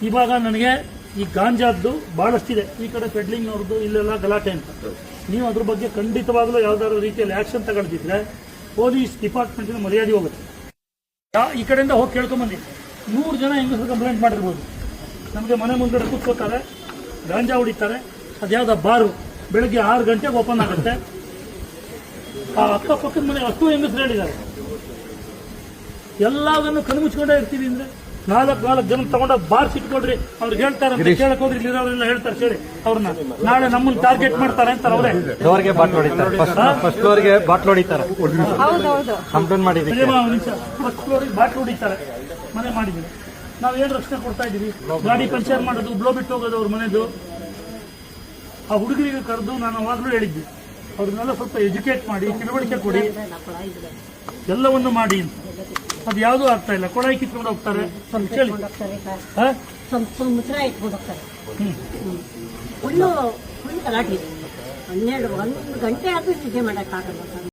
ಇವಾಗ ನನಗೆ ಈ ಗಾಂಜಾದ್ದು ಬಹಳಷ್ಟಿದೆ. ಈ ಕಡೆ ಪೆಡ್ಲಿಂಗ್ನವ್ರದ್ದು ಇಲ್ಲೆಲ್ಲ ಗಲಾಟೆ ಅಂತ. ನೀವು ಅದ್ರ ಬಗ್ಗೆ ಖಂಡಿತವಾಗ್ಲೂ ಯಾವ್ದಾದ್ರು ರೀತಿಯಲ್ಲಿ ಆಕ್ಷನ್ ತಗೊಳ್ತಿದ್ರೆ ಪೊಲೀಸ್ ಡಿಪಾರ್ಟ್ಮೆಂಟಿನ ಮರ್ಯಾದೆ ಹೋಗುತ್ತೆ. ಈ ಕಡೆಯಿಂದ ಹೋಗಿ ಕೇಳ್ಕೊಂಬಂದಿ 100 ಜನ ಹೆಂಗಸರು ಕಂಪ್ಲೇಂಟ್ ಮಾಡಿರ್ಬೋದು. ನಮಗೆ ಮನೆ ಮುಂದೆ ಕೂತ್ಕೋತಾರೆ, ಗಾಂಜಾ ಹೊಡಿತಾರೆ. ಅದ್ಯಾವ್ದ ಬಾರು ಬೆಳಗ್ಗೆ 6 ಗಂಟೆಗೆ ಓಪನ್ ಆಗುತ್ತೆ. ಆ ಅಕ್ಕಪಕ್ಕದ ಮನೆ 10 ಹೆಂಗಸರು ಹೇಳಿದ್ದಾರೆ. ಎಲ್ಲವನ್ನು ಕಣ್ಮುಚ್ಕೊಂಡೇ ಇರ್ತೀವಿ ಅಂದ್ರೆ 4 ಜನ ತಗೊಂಡ ಬಾರ್ ಸಿಟ್ಕೊಡ್ರಿ ಅವ್ರಿಗೆ ಹೇಳ್ತಾರೆ ಅಂತ ಕೇಳಕ್ ಹೋದ್ರಿ. ಇಲ್ಲಿರೋರೆಲ್ಲ ಹೇಳ್ತಾರೆ ಕೇಳಿ ಅವ್ರನ್ನ ನಾಳೆ ನಮ್ಮನ್ನ ಟಾರ್ಗೆಟ್ ಮಾಡ್ತಾರೆ ಅಂತಾರೆ. ಅವರೇ ಡೋರ್ಗೆ ಬಾಟ್ಲು ಹೊಡಿತಾರೆ, ಫಸ್ಟ್ ಫ್ಲೋರ್ಗೆ ಬಾಟ್ಲು ಹೊಡಿತಾರೆ. ಕಂಪ್ಲೇಂಟ್ ಮಾಡಿದ್ದೀವಿ. ಫಸ್ಟ್ ಫ್ಲೋರಿಗೆ ಬಾಟ್ಲು ಹೊಡಿತಾರೆ. ಮನೆ ಮಾಡಿದ್ದೀವಿ. ನಾವು ಏನು ರಕ್ಷಣೆ ಕೊಡ್ತಾ ಇದ್ದೀವಿ? ಗಾಡಿ ಪಂಚರ್ ಮಾಡೋದು, ಬ್ಲೋ ಬಿಟ್ಟು ಹೋಗೋದು ಅವ್ರ ಮನೆದು. ಆ ಹುಡುಗರಿಗೆ ಕರೆದು ನಾನು ಅವಾಗಲೂ ಹೇಳಿದ್ದೆ, ಅವ್ರನ್ನೆಲ್ಲ ಸ್ವಲ್ಪ ಎಜುಕೇಟ್ ಮಾಡಿ, ತಿಳುವಳಿಕೆ ಕೊಡಿ, ಎಲ್ಲವನ್ನು ಮಾಡಿ ಅಂತ. ಅದು ಯಾವುದೂ ಆಗ್ತಾ ಇಲ್ಲ. ಕೊಡಾಯಿ ಕಿತ್ಕೊಂಡು ಹೋಗ್ತಾರೆ. ಸ್ವಲ್ಪ ಕೇಳಿ ಮುಚ್ಚಳ ಇಟ್ಕೊಂಡು ಹೋಗ್ತಾರೆ. ಫುಲ್ಲು ಗಲಾಟೆ. 1 ಗಂಟೆ ಆದ್ರೂ ನಿದ್ದೆ ಮಾಡೋಕ್ಕಾಗಲ್ಲ.